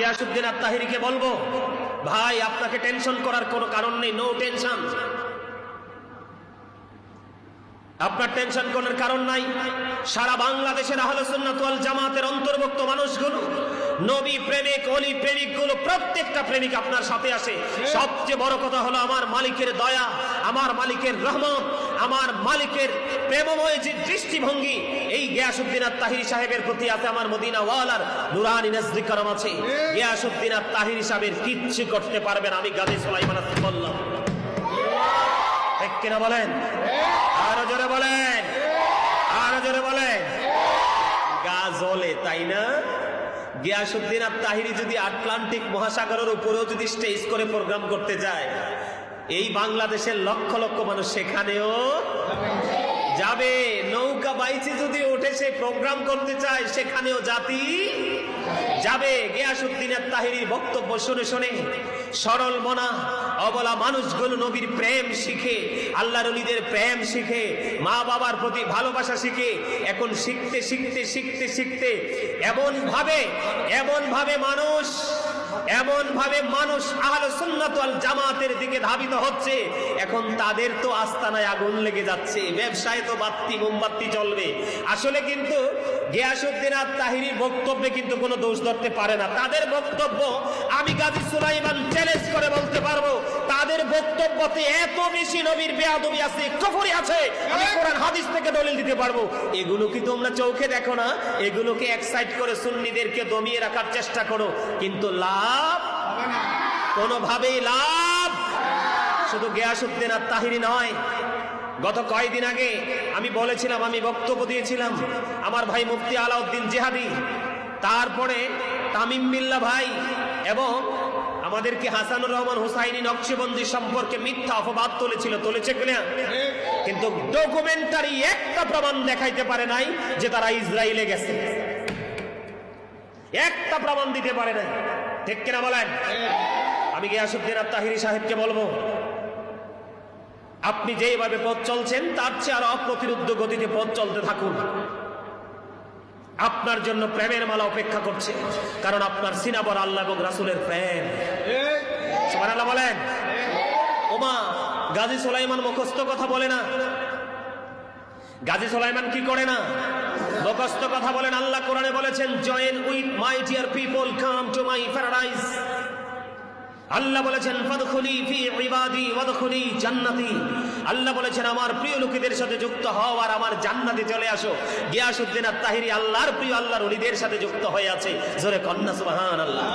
গিয়াসউদ্দিন আত-তাহিরিকে বলবো, ভাই আপনাকে টেনশন করার কোনো কারণ নেই, নো টেনশন। আপনার টেনশন করার কারণ নাই। সারা বাংলাদেশের আহলে সুন্নাত ওয়াল জামাতের অন্তর্ভুক্ত মানুষগুলো, নবী প্রেমিক, ওলি প্রেমিক গুলো, প্রত্যেকটা প্রেমিক আপনার সাথে আসে। সবচেয়ে বড় কথা হলো আমার মালিকের দয়া, আমার মালিকের রহমত, আমার মালিকের প্রেমময় যে দৃষ্টিভঙ্গি এই গিয়াসউদ্দিন আত-তাহিরি সাহেবের প্রতি আছে। আমার মদিনা ওয়ালার নুরানি নজরি করম আছে। গিয়াসউদ্দিন আত-তাহিরি সাহেবের কিচ্ছু করতে পারবেন আমি গাজী সুলাইমান বললাম। ঠিক কিনা বলেন? আরো জোরে বলেন, আরো জোরে বলেন। গা জ্বলে, তাই না? গিয়াসউদ্দিন আত-তাহিরি যদি আটলান্টিক মহাসাগরের উপরেও যদি স্টেজ করে প্রোগ্রাম করতে যায়, এই বাংলাদেশের লক্ষ লক্ষ মানুষ সেখানেও যাবে। নৌকা বাইচে যদি ওঠে সে প্রোগ্রাম করতে চায়, সেখানেও জাতি যাবে। গিয়াসউদ্দিন আত-তাহিরির বক্তব্য শুনে শুনে সরল মনা অবলা মানুষগুলো নবীর প্রেম শিখে, আল্লাহর ওলিদের প্রেম শিখে, মা বাবার প্রতি ভালোবাসা শিখে, এখন শিখতে শিখতে শিখতে শিখতে এমন ভাবে মানুষ আহলে সুন্নাত ওয়াল জামাতের দিকে ধাবিত হচ্ছে। এখন তাদের তো আস্তানায় আগুন লেগে যাচ্ছে, ব্যবসায় তো বাতি মোমবাতি জ্বলবে। আসলে কিন্তু গিয়াসউদ্দিন আত-তাহিরির বক্তব্যে কিন্তু কোনো দোষ ধরতে পারে না। তাদের বক্তব্য আমি গাজী সুলাইমান চ্যালেঞ্জ করে বলতে পারবো, তাদের বক্তব্যতে এত বেশি নবীর বেয়াদবি আছে, কুফরি আছে, আমি কোরআন হাদিস থেকে দলিল দিতে পারবো। এগুলো কি তোমরা চোখে দেখো না? এগুলোকে এক্সাইট করে সুন্নিদেরকে দমিয়ে রাখার চেষ্টা করো, কিন্তু লাভ কোনোভাবেই লাভ। শুধু গিয়াসউদ্দিন আত-তাহিরি নয়, গত কয়েকদিন আগে আমি বলেছিলাম, আমি বক্তব্য দিয়েছিলাম, আমার ভাই মুফতি আলাউদ্দিন জিহাদি, তারপরে তামিম বিল্লাহ ভাই, এবং আমাদেরকে হাসানুর রহমান হুসাইনি নকশবন্দি সম্পর্কে মিথ্যা অপবাদ তুলেছে কিনা? কিন্তু ডকুমেন্টারি একটা প্রমাণ দেখাইতে পারে নাই যে তারা ইসরায়েলে গেছে, একটা প্রমাণ দিতে পারে নাই। ঠিক কিনা বলেন? আমি গিয়াসউদ্দিন আত-তাহিরি সাহেবকে বলবো, আপনি যেভাবে পথ চলছেন তার চেয়ে আরো অপ্রতিরোধ্য গতিতে পথ চলতে থাকুন। আপনার জন্য প্রেমের মালা অপেক্ষা করছে, কারণ আপনার সিনা বড় আল্লাহ এবং রাসূলের প্রেম। সুবহানাল্লাহ বলেন। ওমা গাজী সুলাইমান মুখস্থ কথা বলে না, গাজী সুলাইমান কি করে না? মুখস্থ কথা বলেন। আল্লাহ কোরআনে বলেছেন, join with my dear people, come to my paradise. Allah বলেছেন, ফাদখুলি ফি ইবাদি ওয়াদখুলি জান্নাতি। আল্লাহ বলেছেন, আমার প্রিয় লোকেদের সাথে যুক্ত হও আর আমার জান্নাতে চলে আসো। গিয়াসউদ্দিন আত-তাহিরি আল্লাহর প্রিয়, আল্লাহর ওলিদের সাথে যুক্ত হয়ে আছে। জোরে কন্না সুবহানাল্লাহ।